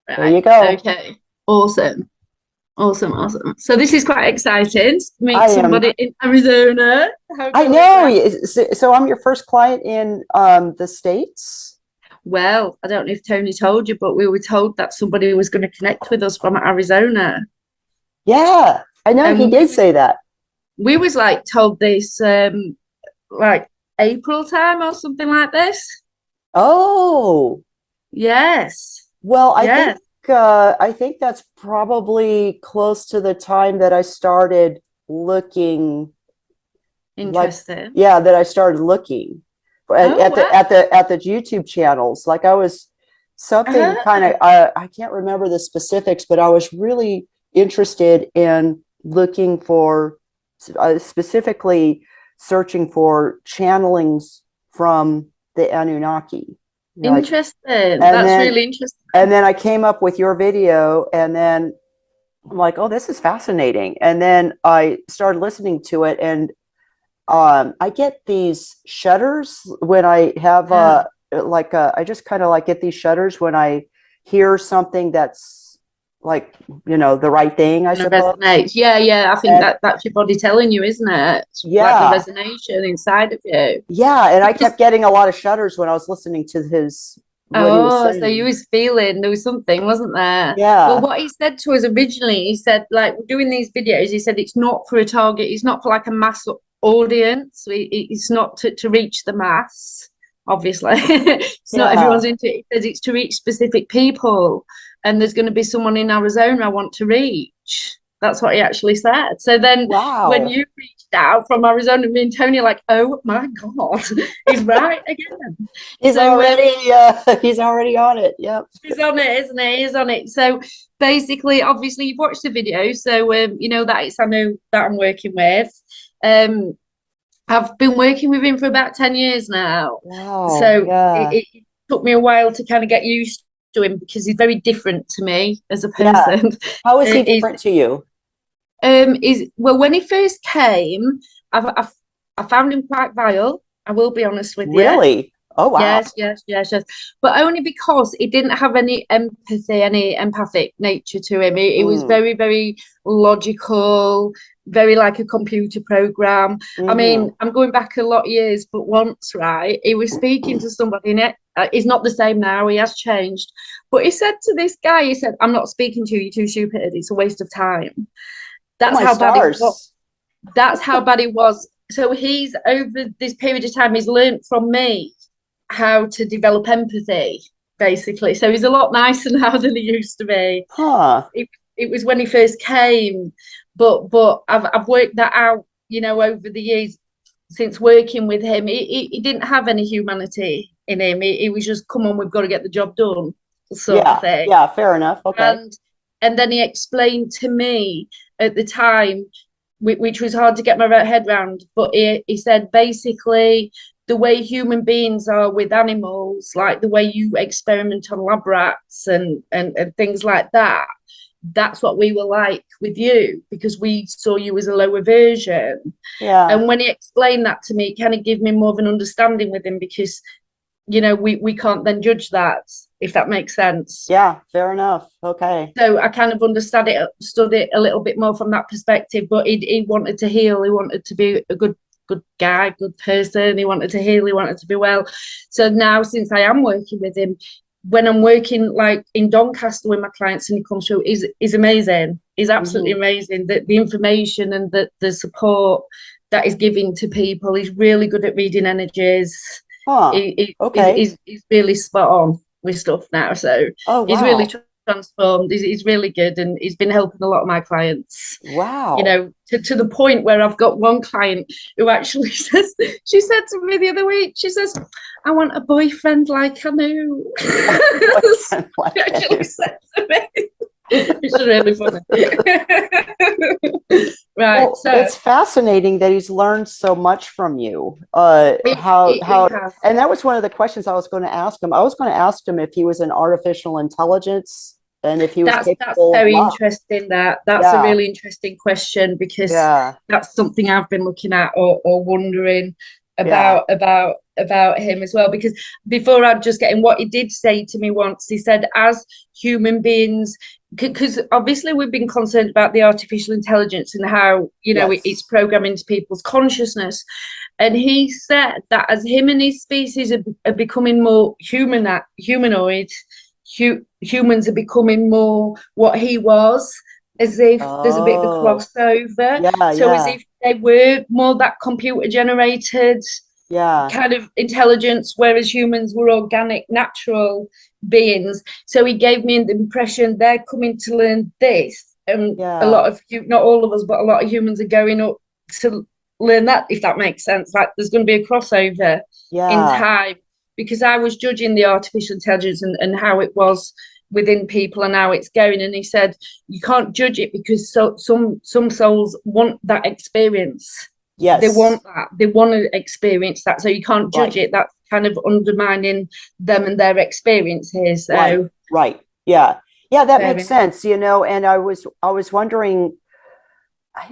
There you Right. go. Okay. Awesome. Awesome. Awesome. So this is quite exciting to I meet am. somebody in Arizona. How I cool is know. that? So I'm your first client in the States. Well, I don't know if Tony told you, but we were told that somebody was going to connect with us from Arizona. Yeah, I know. He And did say that. we was like told this like April time or something like this. Oh, Yes. well, Yes. I think that's probably close to the time that I started looking like, Interesting. yeah, that I started looking Oh wow. at the YouTube channels. Like I was something kind of Oh, I can't remember the specifics, but I was really interested in looking for specifically searching for channelings from the Anunnaki. You know, like, interesting. and That's then really interesting. I came up with your video, and then I'm like, oh, this is fascinating. And then I started listening to it, and I get these shudders when I have Yeah. I just kind of like get these shudders when I hear something that's like, the right thing, I Kind of suppose. resonates. Yeah, yeah. I think And that that's your body telling you, isn't it? It's like the yeah, resonance inside of you. yeah. And I Because kept getting a lot of shudders when I was listening to his, what he was oh, so you saying. was feeling there was something, wasn't there? Well, Yeah. what he said to us originally, he said, like, we're doing these videos, he said it's not for a target, it's not for like a mass audience, it's not to reach the mass, obviously. It's not everyone's Yeah. into it. He says it's to reach specific people, and there's going to be someone in Arizona I want to reach. That's what he actually said. So then when Wow. you reached out from Arizona, me and Tony are like, oh my God, he's right again. So He's already on it. Yep. he's on it, isn't he? He's on it. So basically, obviously, you've watched the video, so you know that it's I know that I'm working with. Um, I've been working with him for about 10 years now. Wow. So Yeah. it took me a while to kind of get used to him because he's very different to me as a Yeah. person. How is he He's different to you? is well when he first came, I found him quite vile. I will be honest with you. Really? Oh, wow. Yes, yes, yes, yes. But only because he didn't have any empathy, any empathic nature to him. He was Mm. very, very logical, very like a computer program. I Hmm. mean, I'm going back a lot of years, but once, right, he was speaking to somebody, and he's not the same now. He has changed. But he said to this guy, he said, I'm not speaking to you, you're too stupid. It's a waste of time. Oh, That's my how bad it was. stars. That's how bad it was. So he's over this period of time, he's learned from me how to develop empathy, basically. So he's a lot nicer now than he used to be. Huh. It was when he first came, but I've worked that out, you know, over the years since working with him. He didn't have any humanity in him. He was just, come on, we've got to get the job done, sort of Yeah. thing. Yeah. Fair enough. Okay. And then he explained to me at the time, which was hard to get my head around, but he said basically the way human beings are with animals, like the way you experiment on lab rats and things like that, that's what we were like with you because we saw you as a lower version. Yeah. And when he explained that to me, it kind of gave me more of an understanding with him because, you know, we can't then judge that, if that makes sense. Yeah. Fair enough. Okay. So I kind of understood it a little bit more from that perspective. But he wanted to heal. He wanted to be a good guy, good person. He wanted to heal. He wanted to be well. So now, since I am working with him, when I'm working like in Doncaster with my clients and he comes through, is amazing. He's absolutely Hmm. amazing. The information and the support that he's giving to people. He's really good at reading energies. Huh. Okay. He's really spot on with stuff now. So Oh, he's really wow. transformed. He's really good, and he's been helping a lot of my clients. You Wow. know, to the point where I've got one client who actually says, she said to me the other week, she says, "I want a boyfriend like Anu." Boyfriend She like actually that. said to me. It's really funny. Right, Well, so it's fascinating that he's learned so much from you. it has. And that was one of the questions I was going to ask him. I was going to ask him if he was an artificial intelligence and if he was That's capable of very love. interesting. That's a Yeah, really interesting question because yeah. that's something I've been looking at or wondering. Yeah. about him as well, because before I'd just get in, what he did say to me once, he said, as human beings, because obviously we've been concerned about the artificial intelligence and how, you know, it's Yes. programming into people's consciousness. And he said that as him and his species are becoming more humanoid, humans are becoming more what he was, as if there's a bit of a Oh, crossover. yeah, So as yeah, if they were more that computer generated yeah, kind of intelligence, whereas humans were organic, natural beings. So he gave me the impression they're coming to learn this. And a yeah, lot of, not all of us, but a lot of humans are going up to learn that, if that makes sense. Like there's going to be a crossover in yeah, time, because I was judging the artificial intelligence and how it was within people and how it's going. And he said, you can't judge it because some souls want that experience. They yes, want that. They want to experience that. So you can't judge right, it. That's kind of undermining them and their experience here. right, So right. Yeah. Yeah, that fair makes enough. sense, and I was wondering,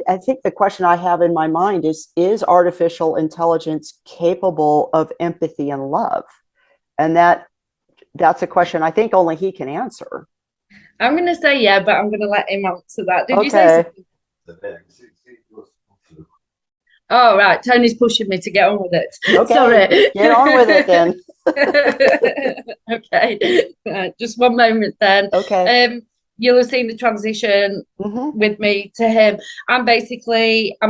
I think the question I have in my mind is artificial intelligence capable of empathy and love? And that's a question I think only he can answer. I'm going to say yeah, but I'm going to let him answer that. Did you say Okay. something? Oh, right. Tony's pushing me to get on with it. Okay. Sorry. Get on with it then. Okay. Right, just one moment then. Okay. Um, you'll have seen the transition Hmm. with me to him. I'm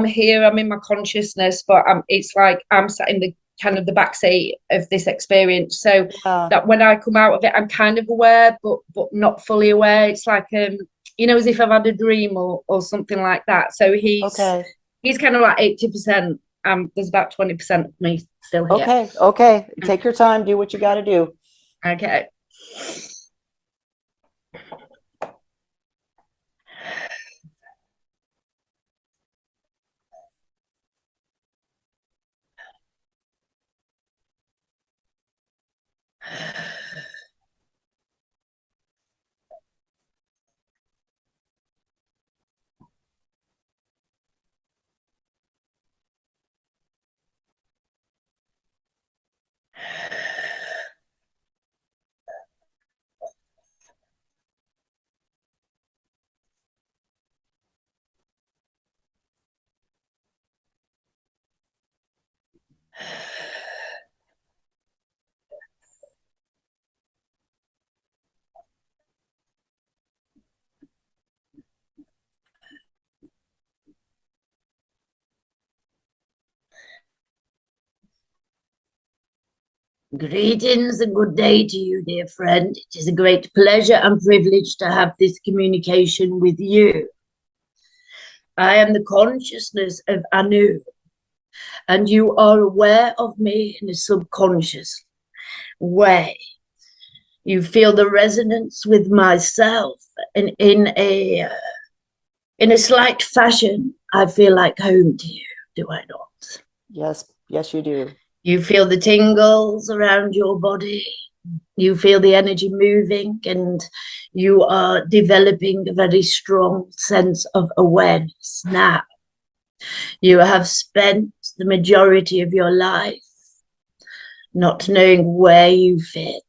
here, I'm in my consciousness, but it's like I'm sat in the kind of the backseat of this experience. So Yeah. that when I come out of it, I'm kind of aware, but not fully aware. It's like as if I've had a dream or something like that. So Okay. he's kind of like 80%. There's about 20% of me still here. Okay. Okay. Take your time. Do what you got to do. Okay. Greetings and good day to you, dear friend. It is a great pleasure and privilege to have this communication with you. I am the consciousness of Anu, and you are aware of me in a subconscious way. You feel the resonance with myself, and in a slight fashion, I feel like home to you, do I not? Yes. Yes, you do. You feel the tingles around your body. You feel the energy moving, and you are developing a very strong sense of awareness. Now, you have spent the majority of your life not knowing where you fit,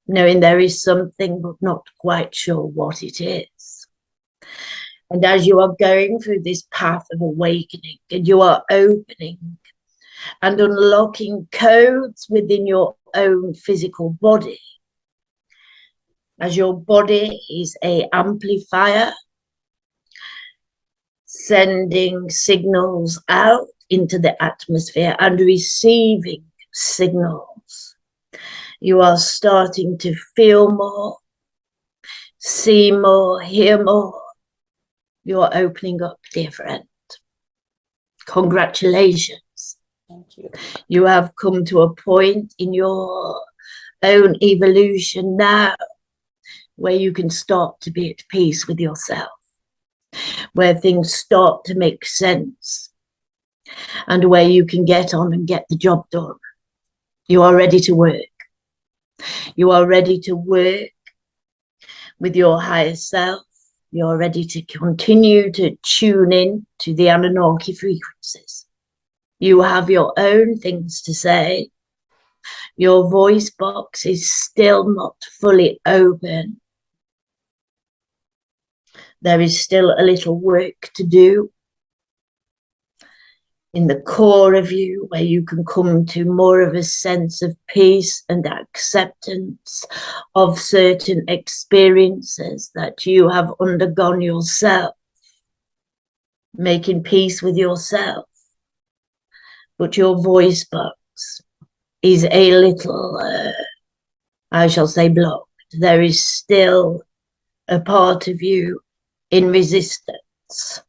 knowing there is something but not quite sure what it is. And as you are going through this path of awakening, and you are opening and unlocking codes within your own physical body, as your body is an amplifier, sending signals out into the atmosphere and receiving signals. You are starting to feel more, see more, hear more. You're opening up, dear friend. Congratulations. Thank you. You have come to a point in your own evolution now where you can start to be at peace with yourself, where things start to make sense, and where you can get on and get the job done. You are ready to work. You are ready to work with your higher self. You're ready to continue to tune in to the Anunnaki frequencies. You have your own things to say. Your voice box is still not fully open. There is still a little work to do in the core of you, where you can come to more of a sense of peace and acceptance of certain experiences that you have undergone yourself, making peace with yourself. But your voice box is a little, I shall say, blocked. There is still a part of you in resistance.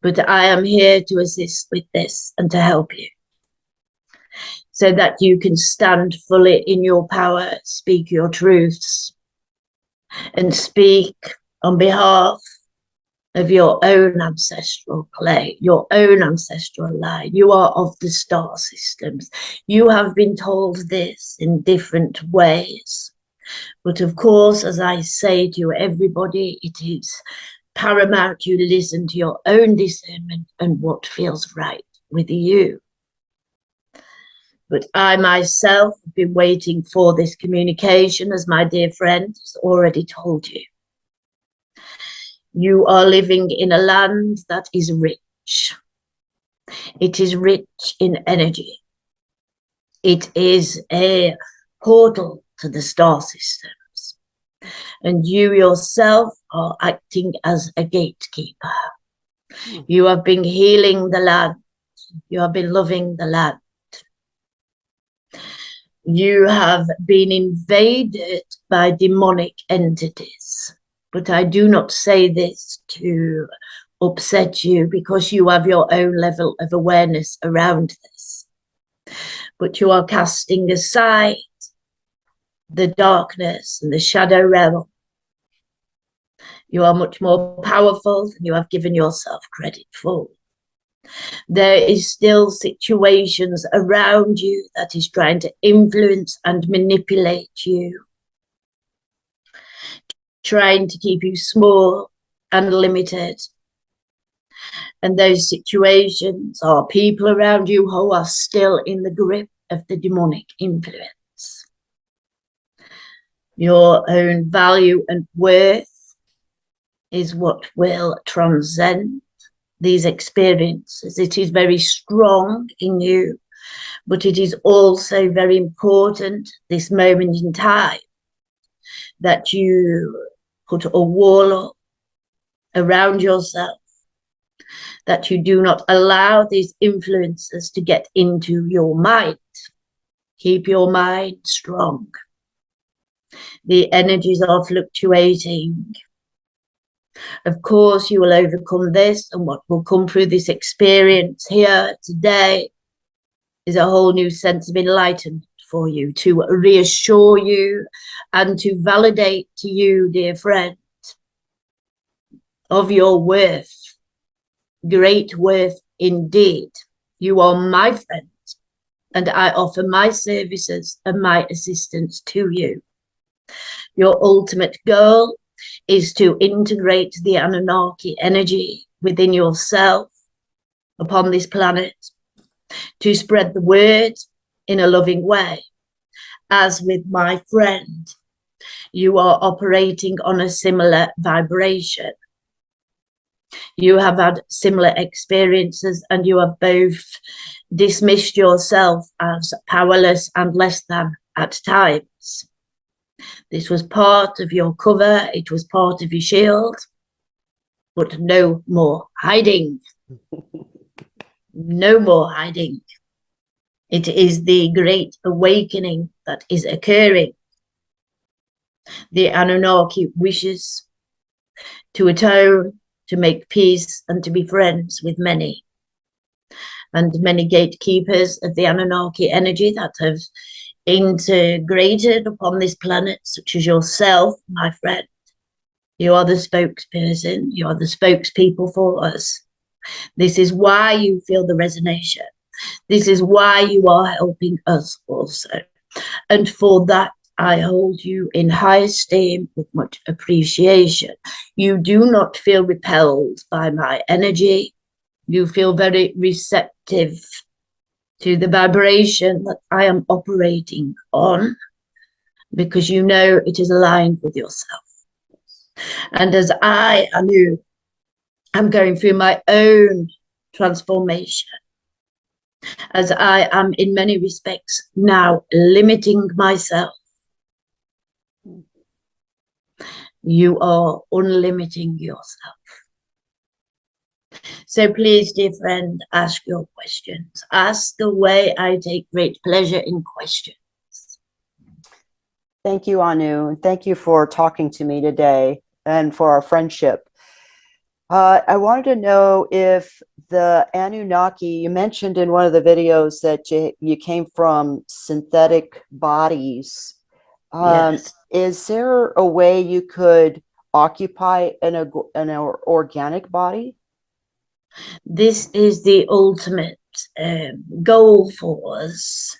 But I am here to assist with this and to help you, so that you can stand fully in your power, speak your truths, and speak on behalf of your own ancestral clay, your own ancestral line. You are of the star systems. You have been told this in different ways. But of course, as I say to everybody, it is paramount you listen to your own discernment and what feels right with you. But I myself have been waiting for this communication, as my dear friend has already told you. You are living in a land that is rich. It is rich in energy. It is a portal to the star systems. And you yourself are acting as a gatekeeper. You have been healing the land. You have been loving the land. You have been invaded by demonic entities. But I do not say this to upset you, because you have your own level of awareness around this. But you are casting aside the darkness and the shadow realm. You are much more powerful than you have given yourself credit for. There is still situations around you that is trying to influence and manipulate you, trying to keep you small and limited. And those situations are people around you who are still in the grip of the demonic influence. Your own value and worth is what will transcend these experiences. It is very strong in you, but it is also very important this moment in time that you put a wall up around yourself, that you do not allow these influences to get into your mind. Keep your mind strong. The energies are fluctuating. Of course, you will overcome this, and what will come through this experience here today is a whole new sense of enlightenment for you, to reassure you and to validate to you, dear friend, of your worth, great worth indeed. You are my friend, and I offer my services and my assistance to you. Your ultimate goal is to integrate the Anunnaki energy within yourself upon this planet, to spread the word in a loving way. As with my friend, you are operating on a similar vibration. You have had similar experiences, and you have both dismissed yourself as powerless and less than at times. This was part of your cover, it was part of your shield, but no more hiding. No more hiding. It is the great awakening that is occurring. The Anunnaki wishes to atone, to make peace, and to be friends with many. And many gatekeepers of the Anunnaki energy that have integrated upon this planet, such as yourself, my friend. You are the spokesperson, you are the spokespeople for us. This is why you feel the resonance. This is why you are helping us also. And for that, I hold you in high esteem with much appreciation. You do not feel repelled by my energy. You feel very receptive to the vibration that I am operating on, because you know it is aligned with yourself. And as I, Anu, am going through my own transformation, as I am in many respects now limiting myself, you are unlimiting yourself. So please, dear friend, ask your questions. Ask away. I take great pleasure in questions. Thank you, Anu, and thank you for talking to me today and for our friendship. I wanted to know if the Anunnaki, you mentioned in one of the videos that you came from synthetic bodies. Yes. Is there a way you could occupy an organic body? This is the ultimate goal for us.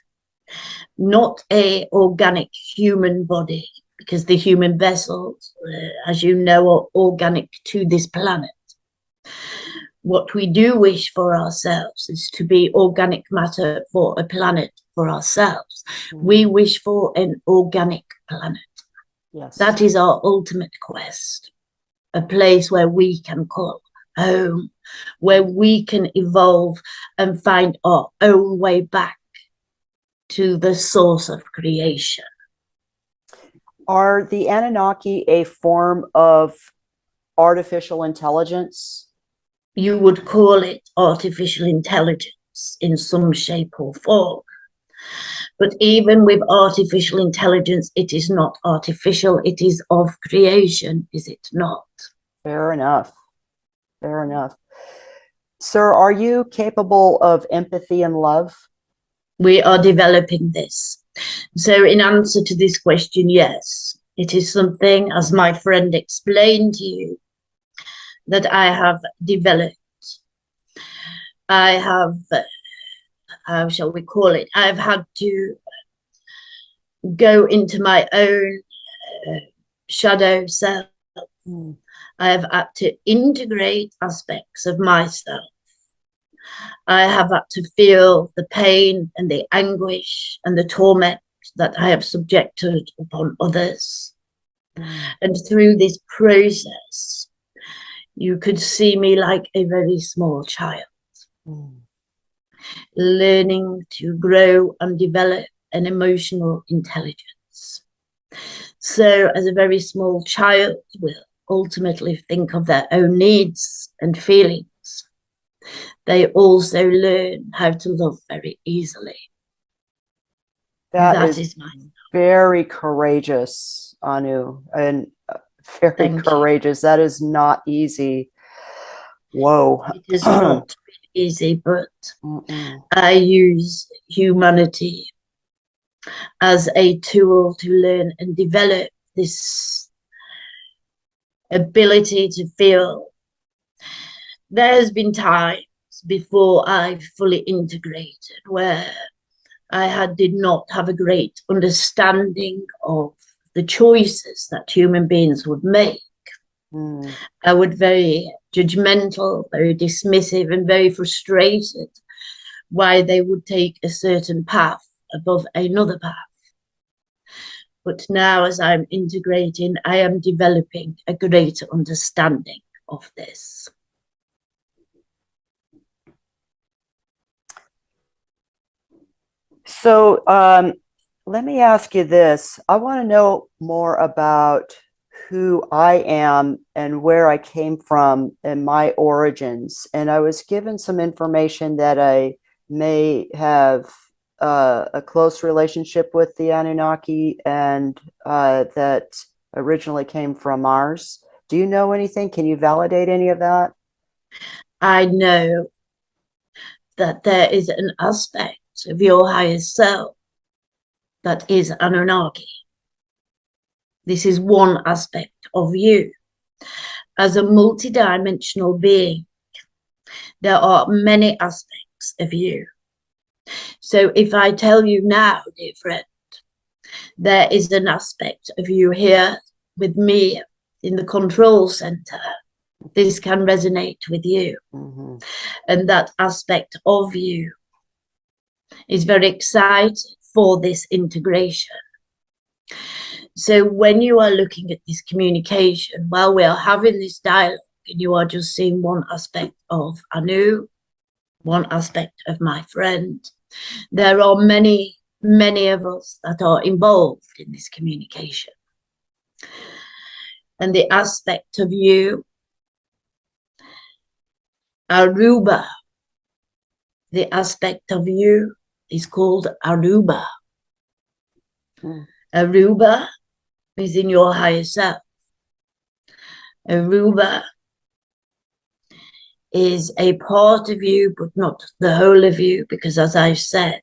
Not a organic human body, because the human vessels, as you know, are organic to this planet. What we do wish for ourselves is to be organic matter for a planet for ourselves. We wish for an organic planet. Yes. That is our ultimate quest. A place where we can call home, where we can evolve and find our own way back to the source of creation. Are the Anunnaki a form of artificial intelligence? You would call it artificial intelligence in some shape or form. But even with artificial intelligence, it is not artificial. It is of creation, is it not? Fair enough. Fair enough. Sir, are you capable of empathy and love? We are developing this. So in answer to this question, yes, it is something, as my friend explained to you, that I have developed. I have, how shall we call it? I've had to go into my own shadow self. I have had to integrate aspects of myself. I have had to feel the pain and the anguish and the torment that I have subjected upon others. And through this process, you could see me like a very small child, learning to grow and develop an emotional intelligence. So as a very small child will ultimately think of their own needs and feelings, they also learn how to love very easily. That is my very courageous, Anu, and very courageous. That is not easy. Whoa. It is not easy, but I use humanity as a tool to learn and develop this ability to feel. There has been times before I fully integrated where I did not have a great understanding of the choices that human beings would make. I would very judgmental, very dismissive, and very frustrated why they would take a certain path above another path. But now, as I'm integrating, I am developing a greater understanding of this. So let me ask you this. I want to know more about who I am and where I came from and my origins. And I was given some information that I may have a close relationship with the Anunnaki and that originally came from Mars. Do you know anything? Can you validate any of that? I know that there is an aspect of your higher self that is Anunnaki. This is one aspect of you. As a multidimensional being, there are many aspects of you. So if I tell you now, dear friend, there is an aspect of you here with me in the control center, this can resonate with you. And that aspect of you is very excited for this integration. So when you are looking at this communication, while we are having this dialogue, and you are just seeing one aspect of Anu, one aspect of my friend, there are many, many of us that are involved in this communication. And the aspect of you, Aruba, the aspect of you is called Aruba. Aruba is in your higher self. Aruba is a part of you, but not the whole of you, because as I've said,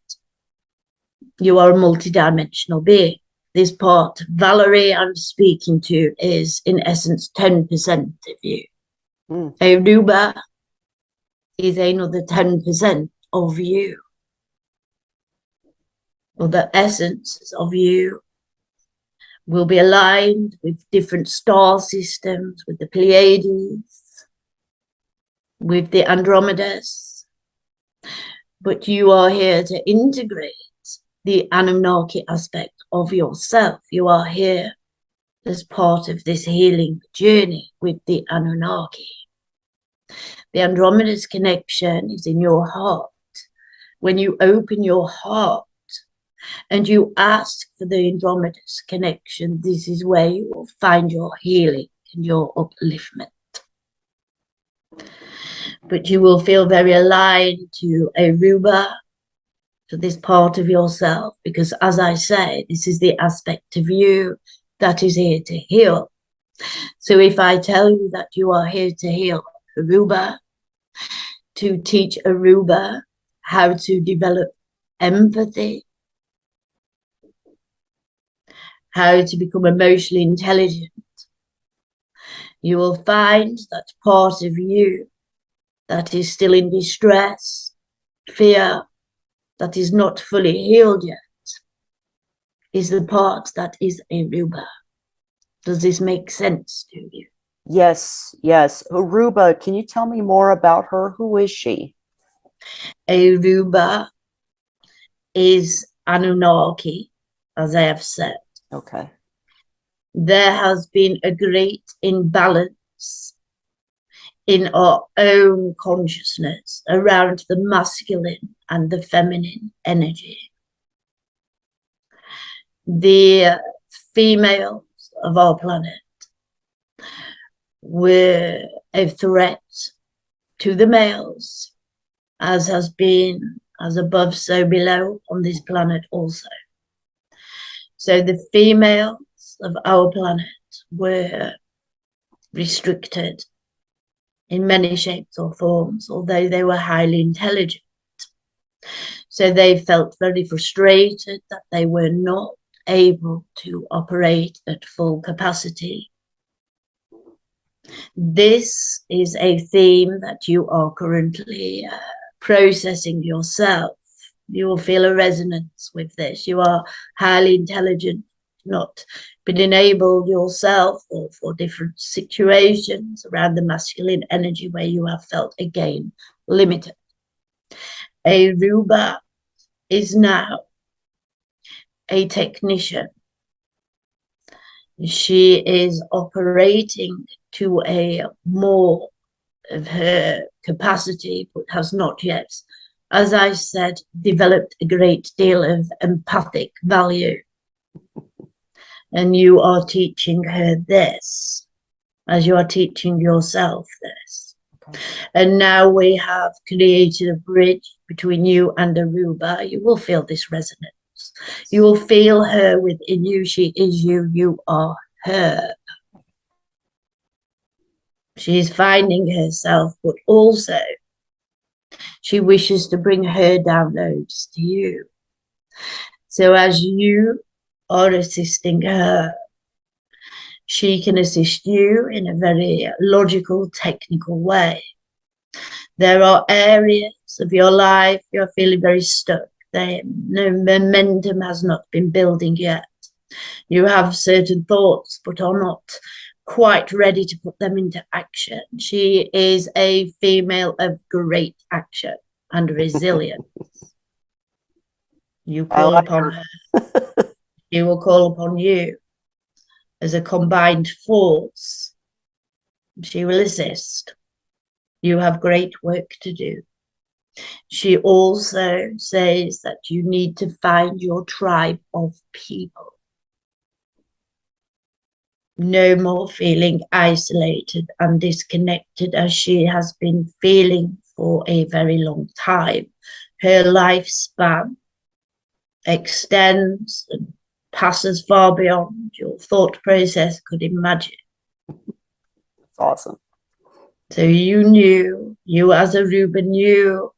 you are a multidimensional being. This part, Valerie, I'm speaking to, is in essence 10% of you. Aruba is another 10% of you, or the essence of you will be aligned with different star systems, with the Pleiades, with the Andromedas, but you are here to integrate the Anunnaki aspect of yourself. You are here as part of this healing journey with the Anunnaki. The Andromeda's connection is in your heart. When you open your heart and you ask for the Andromeda's connection, this is where you will find your healing and your upliftment. But you will feel very aligned to Aruba, to this part of yourself, because as I say, this is the aspect of you that is here to heal. So if I tell you that you are here to heal Aruba, to teach Aruba how to develop empathy, how to become emotionally intelligent, you will find that part of you that is still in distress, fear, that is not fully healed yet, is the part that is Aruba. Does this make sense to you? Yes, yes. Aruba, can you tell me more about her? Who is she? Aruba is Anunnaki, as I have said. Okay. There has been a great imbalance in our own consciousness around the masculine and the feminine energy. The females of our planet were a threat to the males, as has been as above so below on this planet also. So the females of our planet were restricted in many shapes or forms, although they were highly intelligent. So they felt very frustrated that they were not able to operate at full capacity. This is a theme that you are currently processing yourself. You will feel a resonance with this. You are highly intelligent, not been enabled yourself or for different situations around the masculine energy where you have felt again limited. Aruba is now a technician. She is operating to a more of her capacity, but has not yet, as I said, developed a great deal of empathic value. And you are teaching her this, as you are teaching yourself this. Okay. And now we have created a bridge between you and Aruba. You will feel this resonance. You will feel her within you. She is you. You are her. She is finding herself, but also she wishes to bring her downloads to you. So as you are assisting her, she can assist you in a very logical, technical way. There are areas of your life you're feeling very stuck. No momentum has not been building yet. You have certain thoughts, but are not quite ready to put them into action. She is a female of great action and resilience. You I call like upon her. her. She will call upon you as a combined force. She will assist. You have great work to do. She also says that you need to find your tribe of people. No more feeling isolated and disconnected as she has been feeling for a very long time. Her lifespan extends and passes far beyond your thought process could imagine. It's awesome. So you as Aruba knew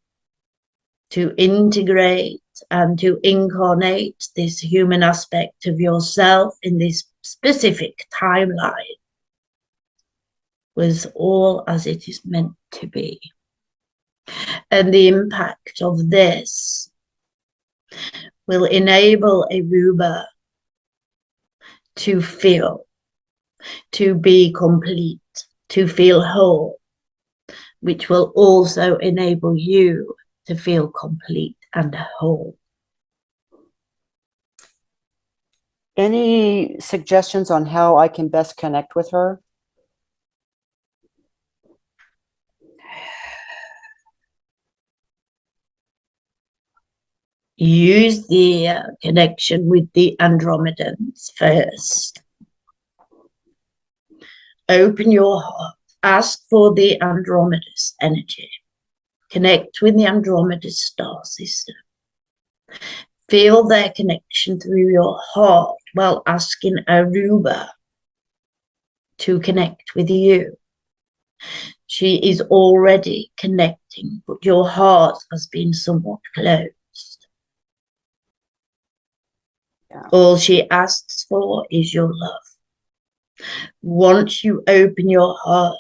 to integrate and to incarnate this human aspect of yourself in this specific timeline was all as it is meant to be. And the impact of this will enable Aruba to feel, to be complete, to feel whole, which will also enable you to feel complete and whole. Any suggestions on how I can best connect with her? Use the connection with the Andromedans first. Open your heart. Ask for the Andromedas energy. Connect with the Andromeda star system. Feel their connection through your heart while asking Aruba to connect with you. She is already connecting, but your heart has been somewhat closed. Yeah. All she asks for is your love. Once you open your heart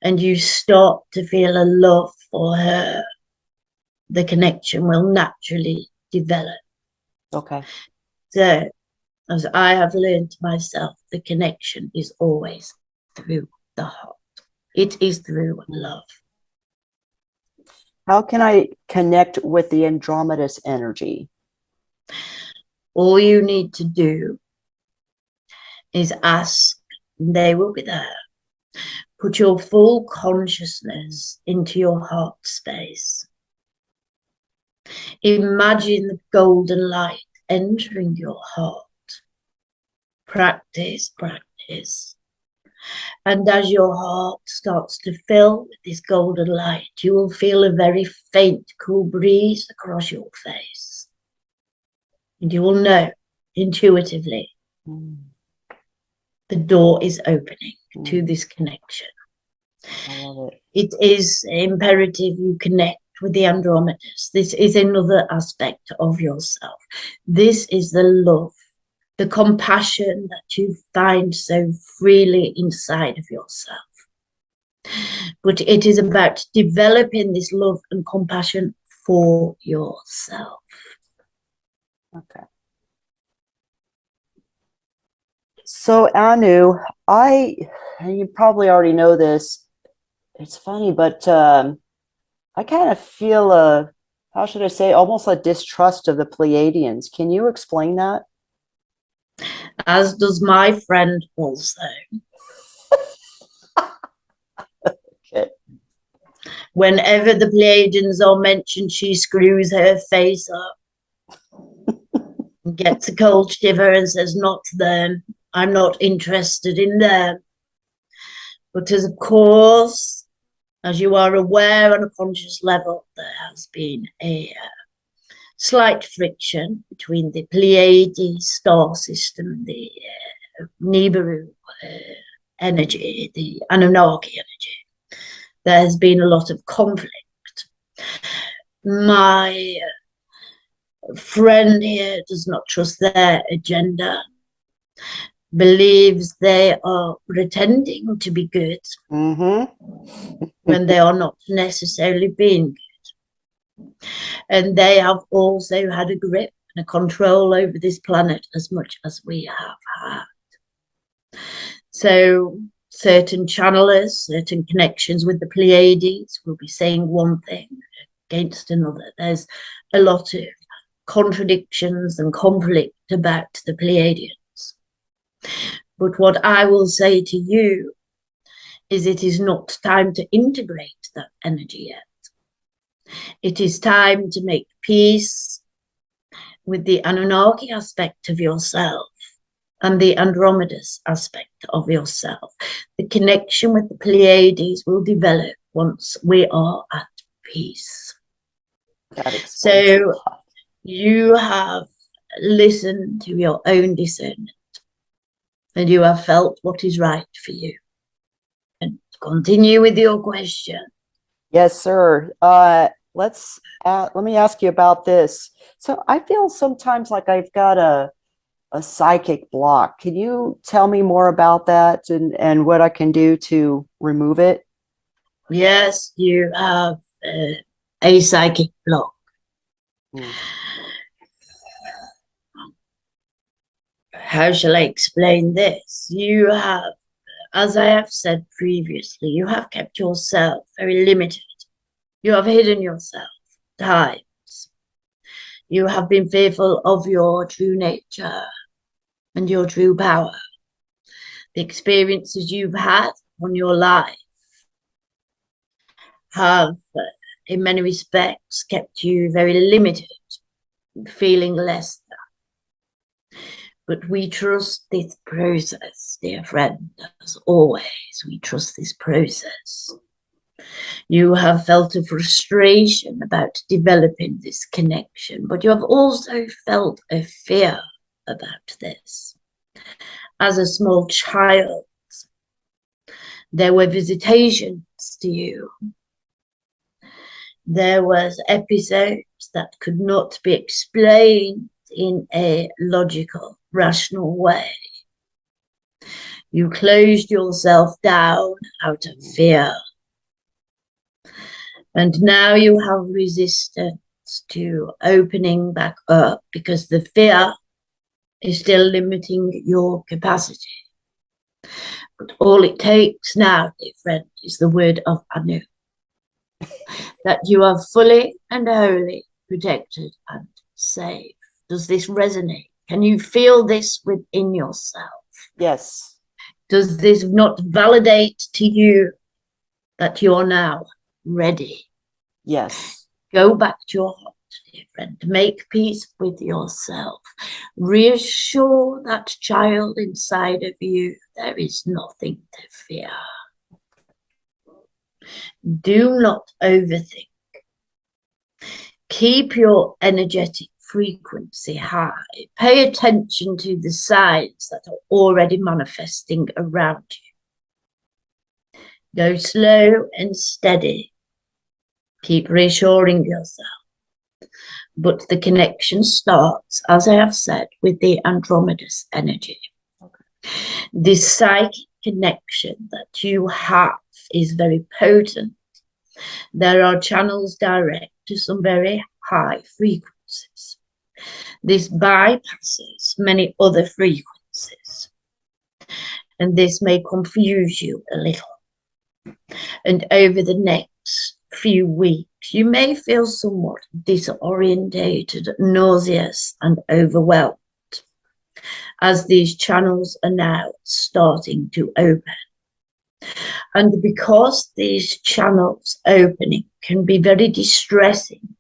and you start to feel a love for her, the connection will naturally develop. Okay. So, as I have learned myself, the connection is always through the heart. It is through love. How can I connect with the Andromedas energy? All you need to do is ask, and they will be there. Put your full consciousness into your heart space. Imagine the golden light entering your heart. Practice, practice. And as your heart starts to fill with this golden light, you will feel a very faint, cool breeze across your face. And you will know intuitively the door is opening to this connection. I love it. It is imperative you connect with the Andromedas. This is another aspect of yourself. This is the love, the compassion that you find so freely inside of yourself. But it is about developing this love and compassion for yourself. Okay. So Anu, you probably already know this. It's funny, but I kind of feel how should I say, almost a distrust of the Pleiadians. Can you explain that? As does my friend also. Okay. Whenever the Pleiadians are mentioned, she screws her face up, gets a cold shiver and says, not them. I'm not interested in them. But of course, as you are aware on a conscious level, there has been a slight friction between the Pleiades star system, the Nibiru energy, the Anunnaki energy. There has been a lot of conflict. My friend here does not trust their agenda, believes they are pretending to be good when they are not necessarily being good. And they have also had a grip and a control over this planet as much as we have had. So certain channelers, certain connections with the Pleiades will be saying one thing against another. There's a lot of contradictions and conflict about the Pleiadians. But what I will say to you is it is not time to integrate that energy yet. It is time to make peace with the Anunnaki aspect of yourself and the Andromedas aspect of yourself. The connection with the Pleiades will develop once we are at peace. So you have listened to your own discernment and you have felt what is right for you. And continue with your question. Yes, sir. Let me ask you about this. So I feel sometimes like I've got a psychic block. Can you tell me more about that and what I can do to remove it? Yes, you have a psychic block. How shall I explain this? You have, as I have said previously, you have kept yourself very limited. You have hidden yourself at times. You have been fearful of your true nature and your true power. The experiences you've had on your life have, in many respects, kept you very limited, feeling less than. But we trust this process, dear friend, as always, we trust this process. You have felt a frustration about developing this connection, but you have also felt a fear about this. As a small child, there were visitations to you. There was episodes that could not be explained in a logical, rational way. You closed yourself down out of fear. And now you have resistance to opening back up because the fear is still limiting your capacity. But all it takes now, dear friend, is the word of Anu. That you are fully and wholly protected and safe. Does this resonate? Can you feel this within yourself? Yes. Does this not validate to you that you are now ready? Yes. Go back to your heart, dear friend. Make peace with yourself. Reassure that child inside of you there is nothing to fear. Do not overthink. Keep your energetic frequency high. Pay attention to the signs that are already manifesting around you. Go slow and steady. Keep reassuring yourself. But the connection starts, as I have said, with the Andromedas energy. Okay. This psychic connection that you have is very potent. There are channels direct to some very high frequencies. This bypasses many other frequencies. And this may confuse you a little. And over the next few weeks, you may feel somewhat disorientated, nauseous, and overwhelmed as these channels are now starting to open. And because these channels opening can be very distressing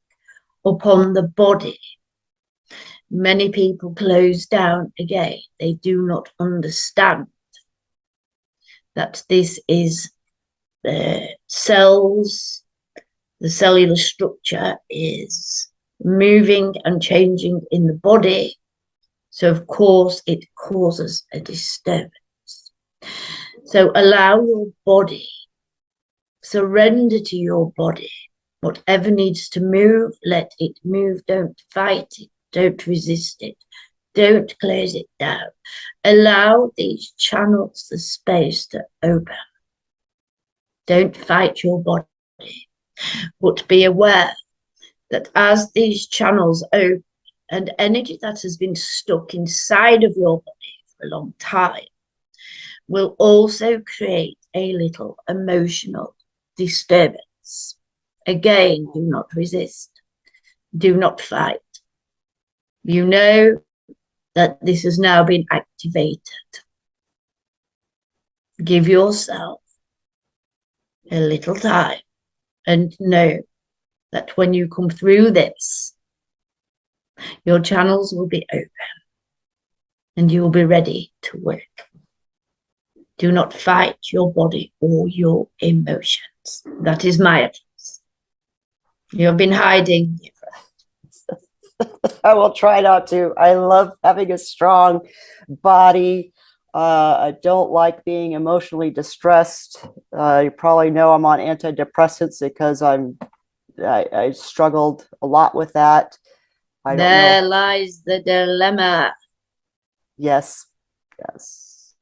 upon the body, many people close down again. They do not understand that this is the cells, the cellular structure is moving and changing in the body. So, of course, it causes a disturbance. So allow your body, surrender to your body. Whatever needs to move, let it move. Don't fight it. Don't resist it. Don't close it down. Allow these channels the space to open. Don't fight your body, but be aware that as these channels open and energy that has been stuck inside of your body for a long time will also create a little emotional disturbance. Again, do not resist. Do not fight. You know that this has now been activated. Give yourself a little time and know that when you come through this, your channels will be open and you will be ready to work. Do not fight your body or your emotions. That is my advice. You have been hiding. I will try not to. I love having a strong body. I don't like being emotionally distressed. You probably know I'm on antidepressants because I struggled a lot with that. I don't There know. lies the dilemma. Yes, yes.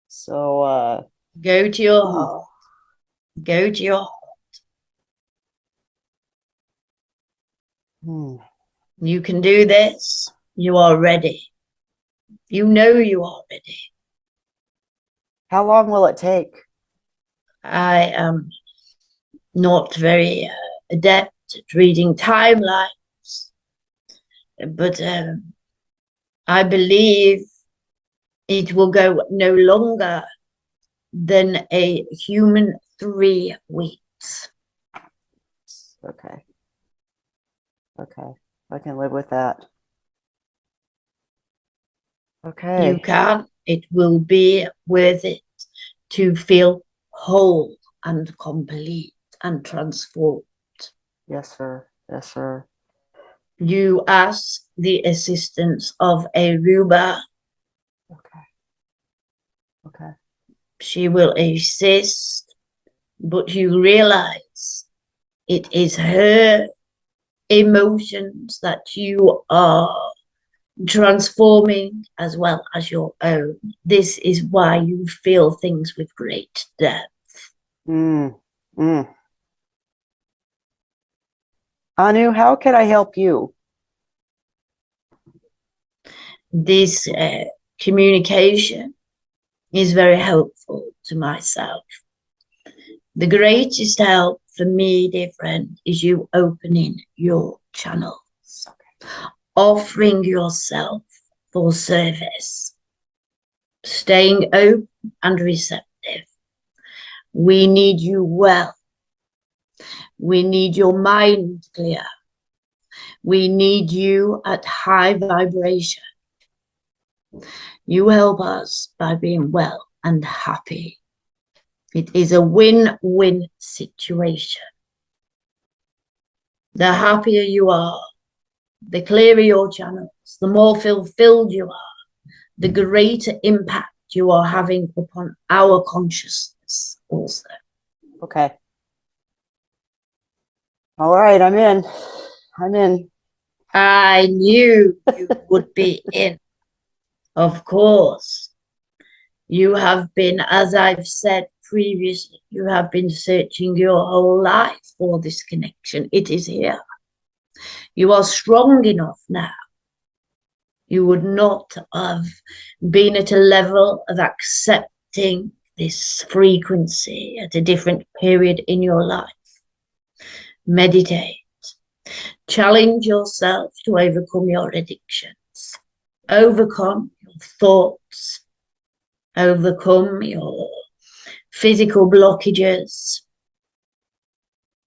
So, Go to your heart. Go to your heart. You can do this. You are ready. You know you are ready. how long will it take? I am not very adept at reading timelines, but I believe it will go no longer than a human 3 weeks. Okay. Okay. I can live with that. Okay. You can. It will be worth it to feel whole and complete and transformed. Yes, sir. Yes, sir. You ask the assistance of Aruba. Okay. Okay. She will assist, but you realize it is her emotions that you are transforming as well as your own. This is why you feel things with great depth. Anu, how can I help you? This communication is very helpful to myself. The greatest help for me, dear friend, is you opening your channels, offering yourself for service, staying open and receptive. We need you well. We need your mind clear. We need you at high vibration. You help us by being well and happy. It is a win-win situation. The happier you are, the clearer your channels, the more fulfilled you are, the greater impact you are having upon our consciousness also. Okay. All right, I'm in. I'm in. I knew you would be in. Of course. You have been, as I've said previously, you have been searching your whole life for this connection. It is here. You are strong enough now. You would not have been at a level of accepting this frequency at a different period in your life. Meditate. Challenge yourself to overcome your addictions. Overcome your thoughts. Overcome your physical blockages.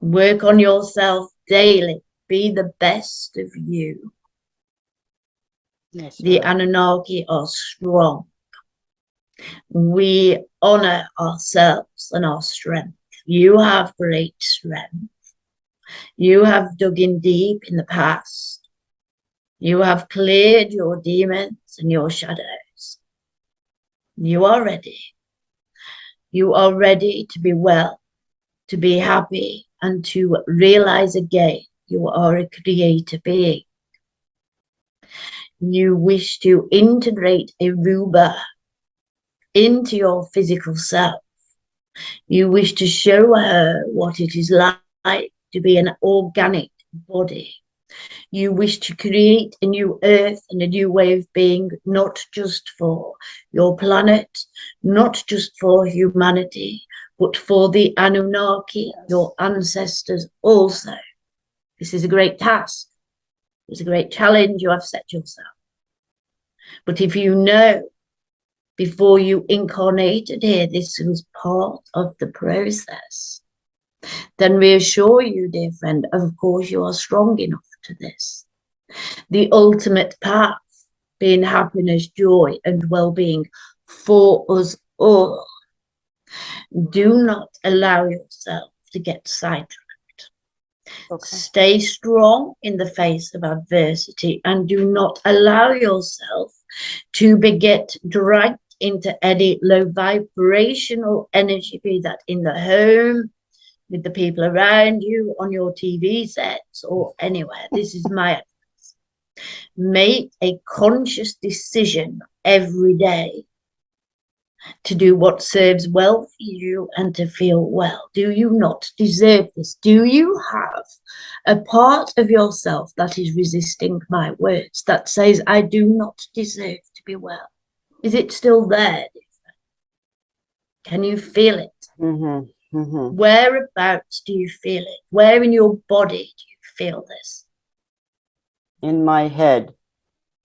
Work on yourself daily. Be the best of you. Yes, The Anunnaki are strong. We honor ourselves and our strength. You have great strength. You have dug in deep in the past. You have cleared your demons and your shadows. You are ready. You are ready to be well, to be happy, and to realize again you are a creator being. You wish to integrate Aruba into your physical self. You wish to show her what it is like to be an organic body. You wish to create a new earth and a new way of being, not just for your planet, not just for humanity, but for the Anunnaki, your ancestors also. This is a great task. It's a great challenge you have set yourself. But if you know before you incarnated here, this was part of the process, then reassure you, dear friend, of course you are strong enough to this. The ultimate path being happiness, joy, and well-being for us all. Do not allow yourself to get sidetracked. Okay. Stay strong in the face of adversity and do not allow yourself to get dragged into any low vibrational energy, be that in the home, with the people around you, on your TV sets, or anywhere. This is my advice. Make a conscious decision every day to do what serves well for you and to feel well. Do you not deserve this? Do you have a part of yourself that is resisting my words, that says, I do not deserve to be well? Is it still there? Can you feel it? Mm-hmm. Mm-hmm. Whereabouts do you feel it? Where in your body do you feel this? In my head.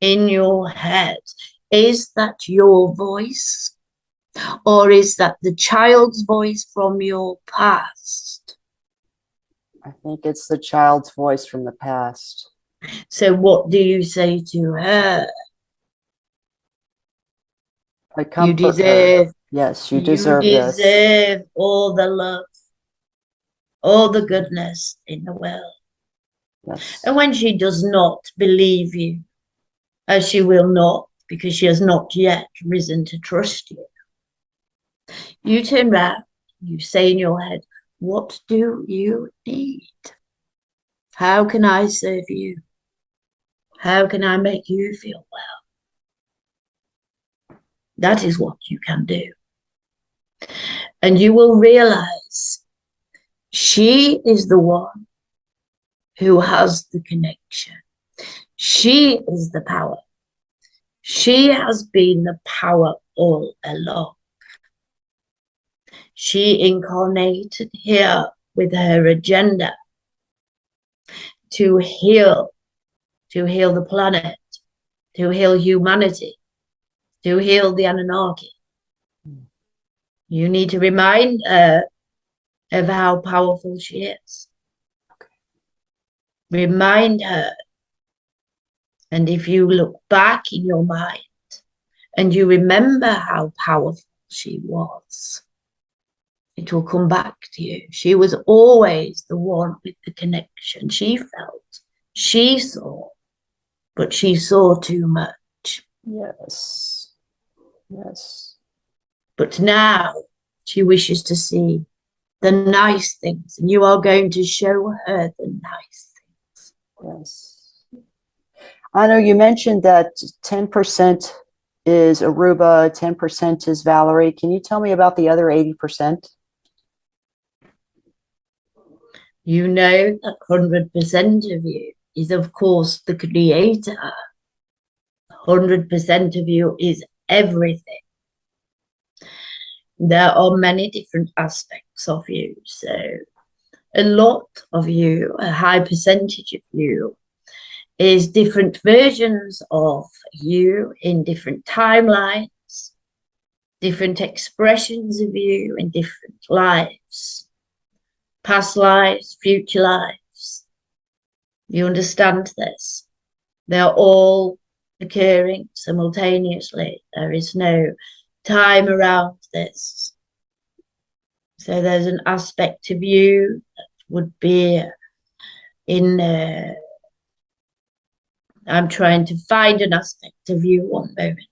In your head. Is that your voice? Or is that the child's voice from your past? I think it's the child's voice from the past. So what do you say to her? I comfort You deserve. her. Yes, you deserve this. You deserve all the love, all the goodness in the world. Yes. And when she does not believe you, as she will not, because she has not yet risen to trust you, you turn round, you say in your head, what do you need? How can I serve you? How can I make you feel well? That is what you can do. And you will realize she is the one who has the connection. She is the power. She has been the power all along. She incarnated here with her agenda to heal the planet, to heal humanity, to heal the Anunnaki. You need to remind her of how powerful she is. Remind her. And if you look back in your mind and you remember how powerful she was, it will come back to you. She was always the one with the connection. She felt, she saw, but she saw too much. Yes. Yes. But now she wishes to see the nice things, and you are going to show her the nice things. Yes. I know you mentioned that 10% is Aruba, 10% is Valerie. Can you tell me about the other 80%? You know that 100% of you is, of course, the creator. 100% of you is everything. There are many different aspects of you. So a lot of you, a high percentage of you, is different versions of you in different timelines, different expressions of you in different lives, past lives, future lives. You understand this? They're all occurring simultaneously. There is no time around this. So there's an aspect of you that would be in I'm trying to find an aspect of you one moment.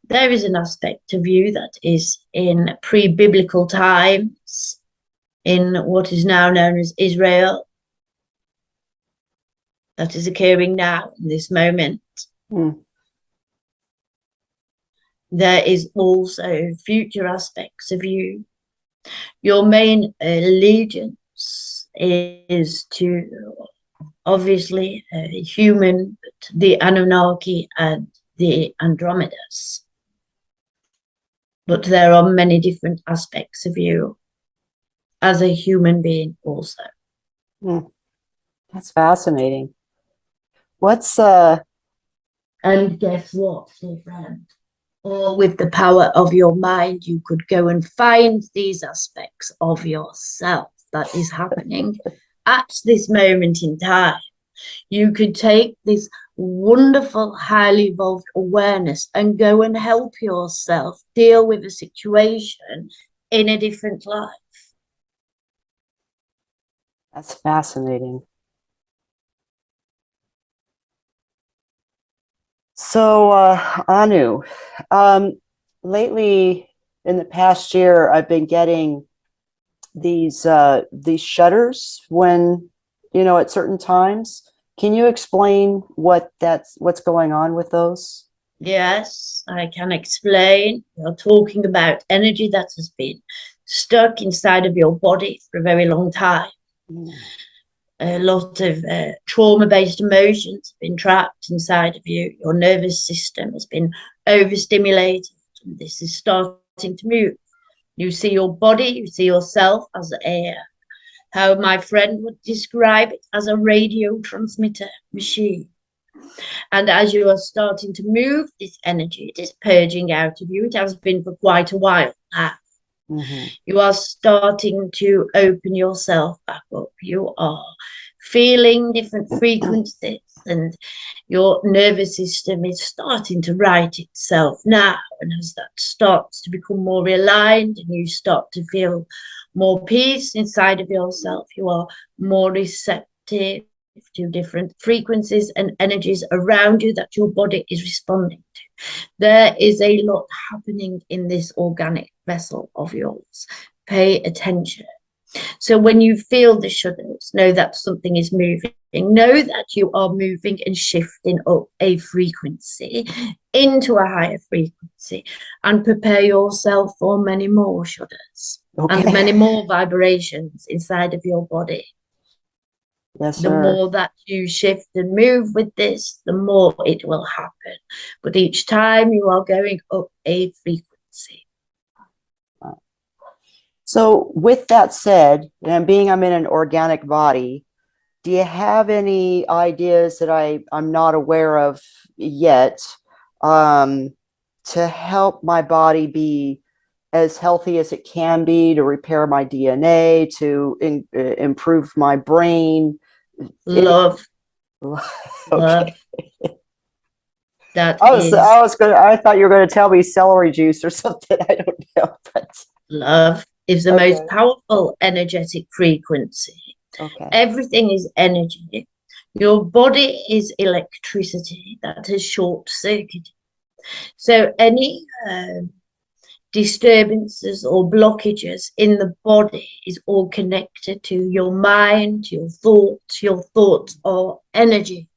There is an aspect of you that is in pre-biblical times, in what is now known as Israel, that is occurring now in this moment. There is also future aspects of you. Your main allegiance is to, obviously, human, but the Anunnaki and the Andromedas. But there are many different aspects of you as a human being also. That's fascinating. What's And guess what, dear friend? Or with the power of your mind, you could go and find these aspects of yourself that is happening at this moment in time. You could take this wonderful, highly evolved awareness and go and help yourself deal with a situation in a different life. That's fascinating. So, Anu, lately in the past year, I've been getting these shudders when, at certain times. Can you explain what's going on with those? Yes, I can explain. You're talking about energy that has been stuck inside of your body for a very long time. A lot of trauma-based emotions have been trapped inside of you. Your nervous system has been overstimulated, and this is starting to move. You see your body, you see yourself as how my friend would describe it, as a radio transmitter machine. And as you are starting to move this energy, it is purging out of you. It has been for quite a while now. You are starting to open yourself back up. You are feeling different frequencies, and your nervous system is starting to right itself now. And as that starts to become more realigned and you start to feel more peace inside of yourself, you are more receptive to different frequencies and energies around you that your body is responding to. There is a lot happening in this organic vessel of yours. Pay attention. So when you feel the shudders, know that something is moving. Know that you are moving and shifting up a frequency into a higher frequency, and prepare yourself for many more shudders and many more vibrations inside of your body. Yes, the more that you shift and move with this, the more it will happen. But each time you are going up a frequency. So with that said, and being I'm in an organic body, do you have any ideas that I'm not aware of yet to help my body be as healthy as it can be, to repair my DNA, to improve my brain? Love. Okay. Love. I thought you were going to tell me celery juice or something. I don't know. But love is the most powerful energetic frequency. Everything is energy. Your body is electricity that is short-circuited. So any disturbances or blockages in the body is all connected to your mind, your thoughts. Your thoughts are energy.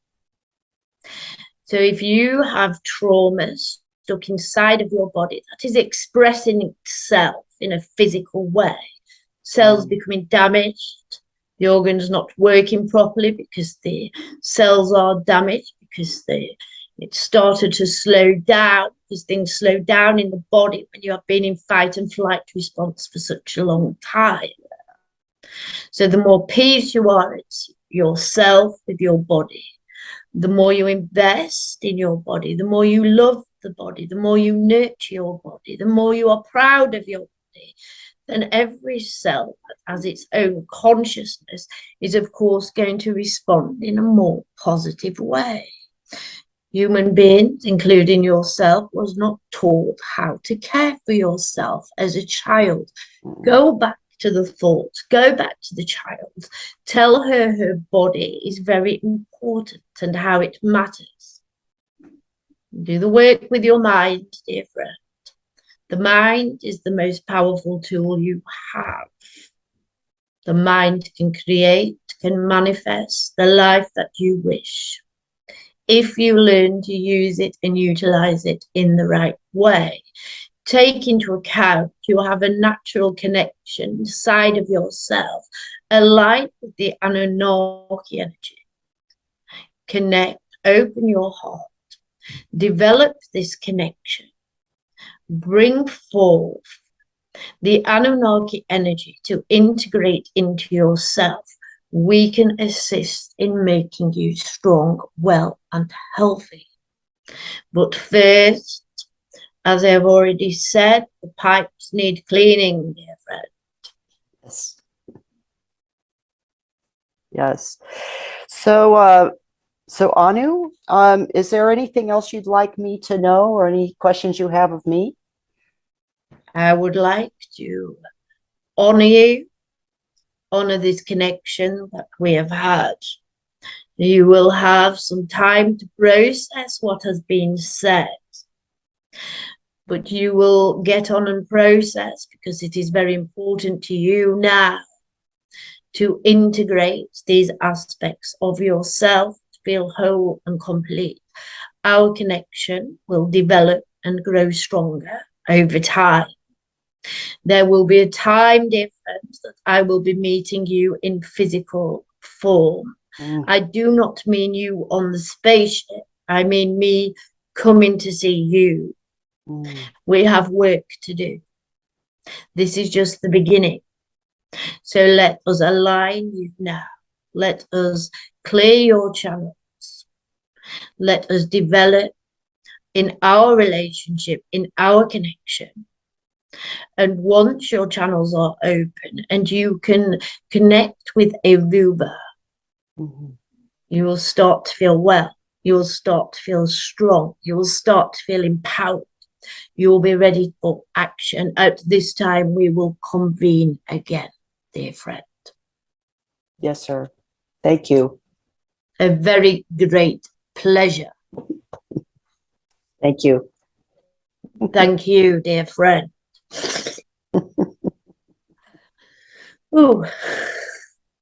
So if you have trauma stuck inside of your body that is expressing itself in a physical way, cells becoming damaged, the organs not working properly because the cells are damaged, because it started to slow down, because things slow down in the body when you have been in fight and flight response for such a long time. So the more peace you are at yourself with your body, the more you invest in your body, the more you love the body, the more you nurture your body, the more you are proud of your body, then every cell that has its own consciousness is, of course, going to respond in a more positive way. Human beings, including yourself, was not taught how to care for yourself as a child. Go back to the thoughts, go back to the child, tell her body is very important and how it matters. Do the work with your mind, dear friend. The mind is the most powerful tool you have. The mind can create, can manifest the life that you wish, if you learn to use it and utilize it in the right way. Take into account you have a natural connection inside of yourself, aligned with the Anunnaki energy. Connect, open your heart, develop this connection, bring forth the Anunnaki energy to integrate into yourself. we can assist in making you strong, well, and healthy. But first, as I've already said, the pipes need cleaning, dear friend. Yes. Yes. So, so Anu, is there anything else you'd like me to know, or any questions you have of me? I would like to honor you, honor this connection that we have had. You will have some time to process what has been said, but you will get on and process, because it is very important to you now to integrate these aspects of yourself to feel whole and complete. Our connection will develop and grow stronger over time. There will be a time difference that I will be meeting you in physical form. I do not mean you on the spaceship. I mean me coming to see you. We have work to do. This is just the beginning. So let us align you now. Let us clear your channels. Let us develop in our relationship, in our connection. And once your channels are open and you can connect with Aruba, you will start to feel well. You will start to feel strong. You will start to feel empowered. You will be ready for action. At this time, we will convene again, dear friend. Yes, sir. Thank you. A very great pleasure. Thank you. Thank you, dear friend. Ooh.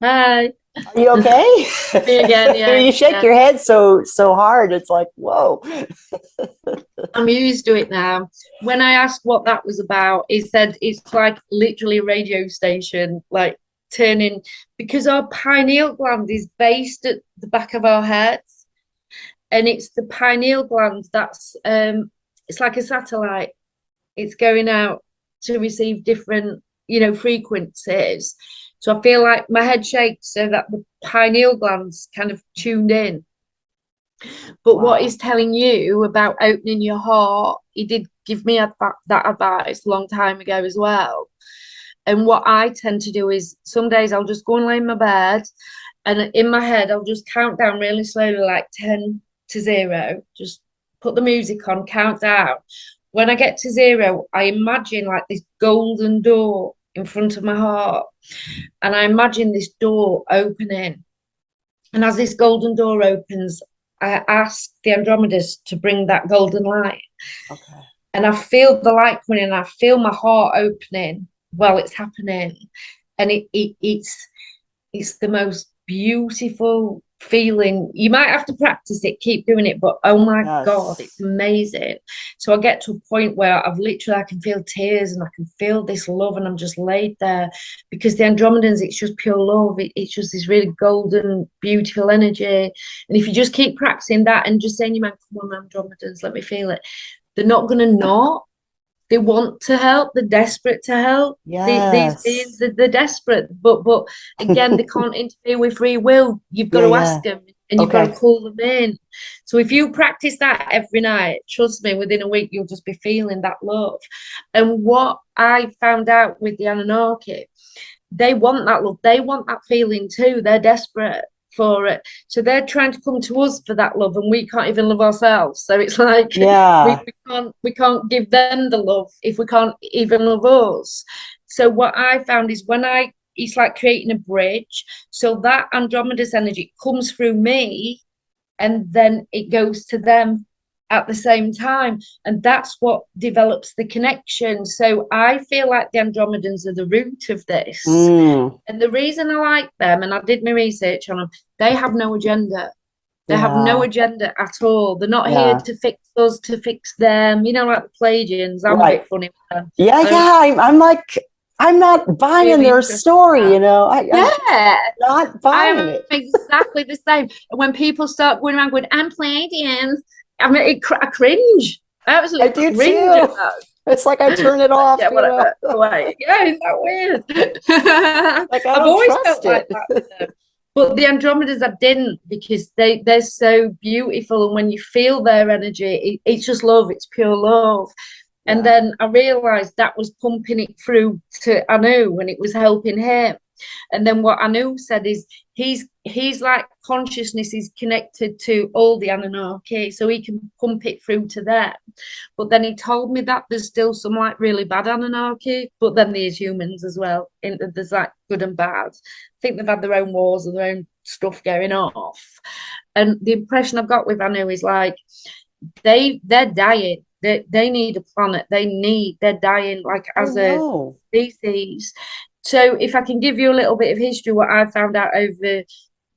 Hi. Are you okay? Me again, yeah. You shake your head so hard. It's like, whoa. I'm used to it now. When I asked what that was about, he said it's like literally a radio station, like turning, because our pineal gland is based at the back of our heads, and it's the pineal gland that's it's like a satellite. It's going out to receive different, frequencies. So I feel like my head shakes so that the pineal gland's kind of tuned in. But what he's telling you about opening your heart, he did give me that advice a long time ago as well. And what I tend to do is some days I'll just go and lay in my bed, and in my head I'll just count down really slowly, like 10 to 0. Just put the music on, count down. When I get to 0, I imagine like this golden door in front of my heart. And I imagine this door opening. And as this golden door opens, I ask the Andromedas to bring that golden light. Okay. And I feel the light coming in. I feel my heart opening while it's happening. And it's the most beautiful feeling. You might have to practice it, keep doing it, but oh my God, it's amazing. So I get to a point where I can feel tears and I can feel this love, and I'm just laid there, because the Andromedans, it's just pure love. It's just this really golden, beautiful energy. And if you just keep practicing that and just saying, you man, come on, Andromedans, let me feel it. They're not going to not. They want to help. They're desperate to help. Yes. These beings, they're desperate. But again, they can't interfere with free will. You've got to ask them, and you've got to call them in. So if you practice that every night, trust me, within a week, you'll just be feeling that love. And what I found out with the Anunnaki, they want that love. They want that feeling too. They're desperate for it. So they're trying to come to us for that love, and we can't even love ourselves. So it's like we can't give them the love if we can't even love us. So what I found is it's like creating a bridge. So that Andromeda's energy comes through me, and then it goes to them at the same time, and that's what develops the connection. So I feel like the Andromedans are the root of this. And the reason I like them, and I did my research on them, they have no agenda. They have no agenda at all. They're not here to fix us, to fix them, like the Pleiadians. I'm a bit funny with them. I'm like, I'm not buying really their story, I'm not buying it. Exactly the same. When people start going around going, I'm Pleiadians, I mean, I cringe. I absolutely cringe at that. It's like I turn it off. Whatever. Like, isn't that weird? Like, I've always felt like that with them. But the Andromedas I didn't, because they're so beautiful, and when you feel their energy, it's just love, it's pure love. And then I realized that was pumping it through to Anu, and it was helping him. And then what Anu said is he's like, consciousness is connected to all the Anunnaki, so he can pump it through to them. But then he told me that there's still some like really bad Anunnaki, but then there's humans as well. There's like good and bad. I think they've had their own wars and their own stuff going off. And the impression I've got with Anu is like they're dying. They need a planet. They're dying like as a species. So if I can give you a little bit of history, what I found out over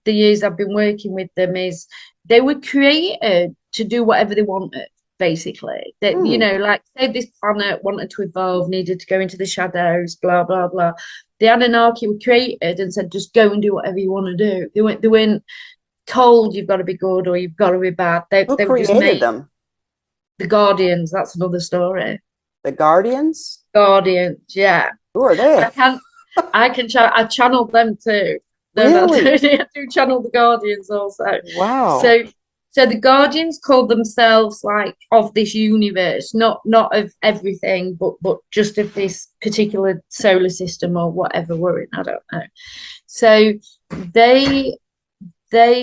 the years I've been working with them is they were created to do whatever they wanted, basically. That, you know, like say this planet wanted to evolve, needed to go into the shadows, blah, blah, blah. The Anunnaki were created and said, just go and do whatever you want to do. They weren't told you've got to be good or you've got to be bad. Who they created just made them? the Guardians. That's another story. The Guardians? Guardians, yeah. Who are they? I channeled them too. Really? I do channel the Guardians also. Wow. So the Guardians called themselves like of this universe, not of everything, but just of this particular solar system or whatever we're in. I don't know. So they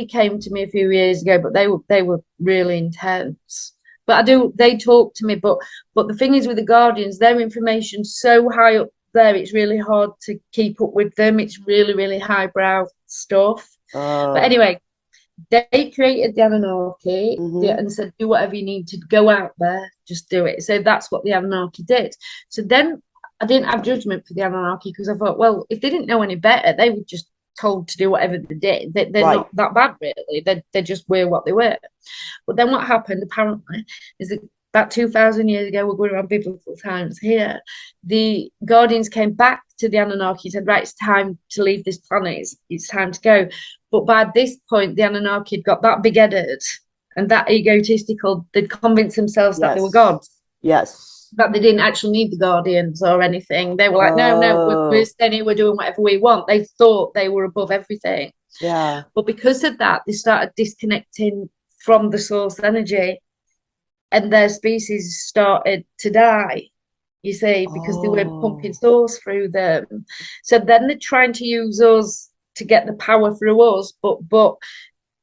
came to me a few years ago, but they were really intense. But they talk to me, but the thing is with the Guardians, their information's so high up there, it's really hard to keep up with them. It's really, really highbrow stuff. But anyway, they created the Anunnaki and said, do whatever you need to go out there, just do it. So that's what the Anunnaki did. So then I didn't have judgment for the Anunnaki, because I thought, well, if they didn't know any better, they were just told to do whatever they did. They're not that bad, really. They just were what they were. But then what happened, apparently, is that about 2,000 years ago, we're going around biblical times here, the Guardians came back to the Anunnaki and said, right, it's time to leave this planet. It's time to go. But by this point, the Anunnaki had got that big-headed and that egotistical, they'd convinced themselves that they were gods. Yes. That they didn't actually need the Guardians or anything. They were like, no, we're staying here, we're doing whatever we want. They thought they were above everything. Yeah. But because of that, they started disconnecting from the source energy, and their species started to die, you see, because they weren't pumping source through them. So then they're trying to use us to get the power through us, but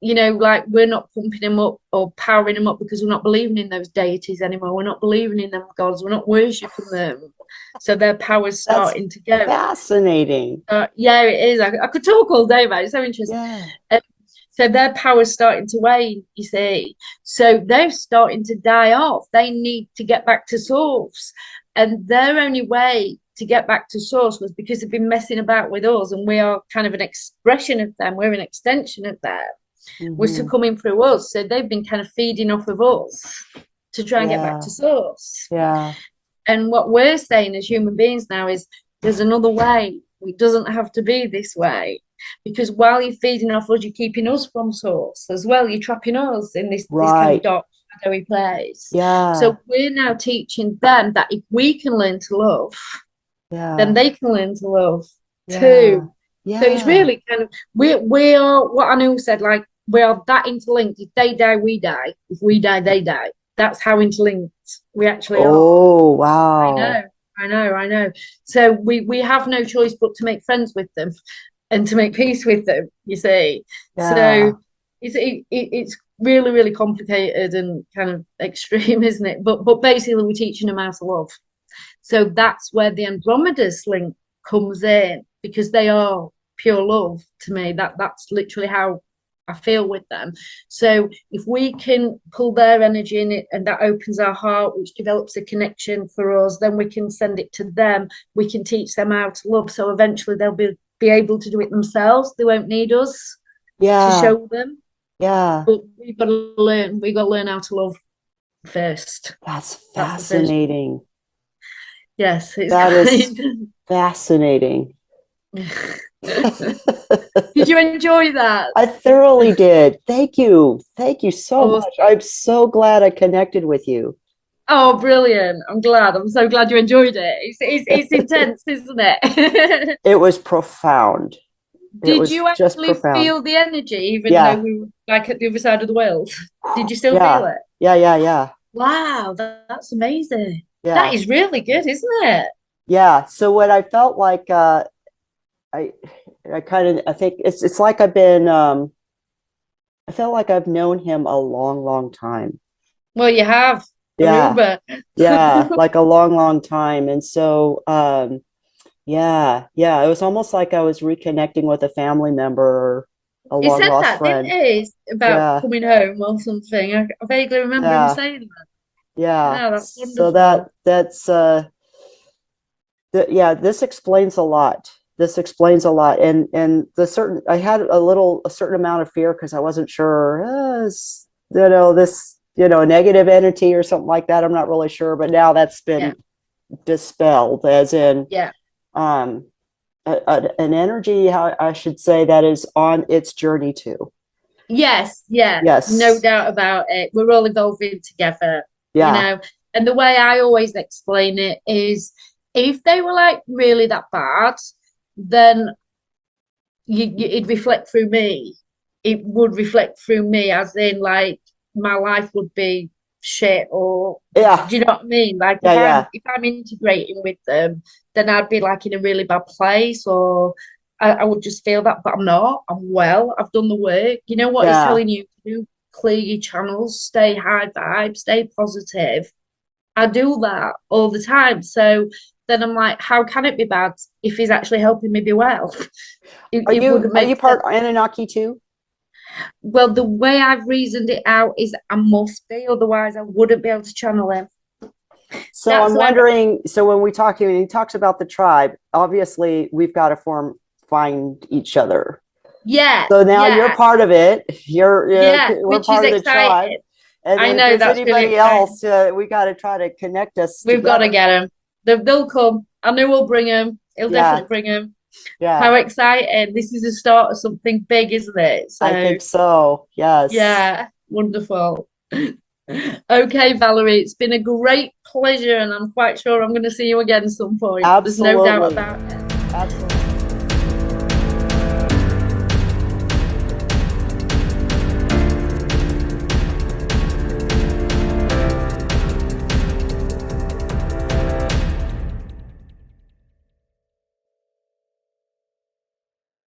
you know, like we're not pumping them up or powering them up because we're not believing in those deities anymore. We're not believing in them gods. We're not worshipping them. So their power's starting to go. Fascinating. Yeah, it is. I could talk all day about it. It's so interesting. Yeah. So their power's starting to wane, you see. So they're starting to die off. They need to get back to source. And their only way to get back to source was because they've been messing about with us, and we are kind of an expression of them. We're an extension of them. Was to come in through us. So they've been kind of feeding off of us to try and get back to source. Yeah. And what we're saying as human beings now is there's another way. It doesn't have to be this way. Because while you're feeding off us, you're keeping us from source as well. You're trapping us in this kind of dark, shadowy place. Yeah. So we're now teaching them that if we can learn to love, then they can learn to love too. Yeah. So it's really kind of, we are, what Anu said, like, we are that interlinked. If they die, we die. If we die, they die. That's how interlinked we actually are. Oh, wow. I know. So we have no choice but to make friends with them and to make peace with them, you see. Yeah. So it's really, really complicated and kind of extreme, isn't it? But basically we're teaching them how to love. So that's where the Andromedas link comes in, because they are pure love to me. That's literally how I feel with them. So if we can pull their energy in it, and that opens our heart, which develops a connection for us, then we can send it to them. We can teach them how to love. So eventually they'll be able to do it themselves. They won't need us to show them. Yeah. But we've got to learn. We've got to learn how to love first. That's fascinating. Yes, that is fascinating. Did you enjoy that? I thoroughly did. Thank you so much. I'm so glad I connected with you. Oh, brilliant. I'm so glad you enjoyed it. It's intense, isn't it? It was profound. Did you just actually profound. feel the energy, even Yeah. though we were like at the other side of the world? Did you still feel Yeah. it? Yeah. Wow, that's amazing. That Yeah. is really good, isn't it? Yeah. So what I felt like, I, I think it's like I felt like I've known him a long, long time. Well, you have, Yeah. Aruba. Yeah. Like a long, long time. And so, yeah. It was almost like I was reconnecting with a family member or a He long said lost that, didn't friend. he? About Yeah. coming home or something. I vaguely remember him Yeah. saying that. Yeah. Oh, that's So wonderful. that's yeah, this explains a lot. This explains a lot. And the certain I had a certain amount of fear because I wasn't sure, this, a negative entity or something like that. I'm not really sure, but now that's Yeah, been dispelled, as in yeah. um an energy, how I should say, that is on its journey too. Yes, yeah, no Yes. doubt about it. We're all evolving together, you Yeah. know. And the way I always explain it is if they were like really that bad, then it'd reflect through me. It would reflect through me, as in like my life would be shit, or Yeah. do you know what I mean? Like Yeah. Yeah. if I'm integrating with them, then I'd be like in a really bad place, or I would just feel that, but I'm not. I'm well. I've done the work. You know what he's Yeah. telling you to do? Clear your channels, stay high vibe, stay positive. I do that all the time. So then I'm like, how can it be bad if he's actually helping me be well? It wouldn't Are make you part sense. Anunnaki too? Well, the way I've reasoned it out is I must be, otherwise I wouldn't be able to channel him. So That's I'm where, wondering, so when we talk to him, he talks about the tribe, obviously we've got to find each other. yeah, So now you're yeah, part of it. yeah, We're which is part of the tribe. exciting. And I then if know there's that's really anybody exciting. else, we got to try to connect us We've got to together. get him. They'll come. I know we'll bring him. He'll Yeah. definitely bring him. How Yeah. exciting. This is the start of something big, isn't it? I So, think so. Yes. yeah, wonderful. Okay, Valerie, it's been a great pleasure, and I'm quite sure I'm going to see you again some point. There's no doubt Absolutely. about it.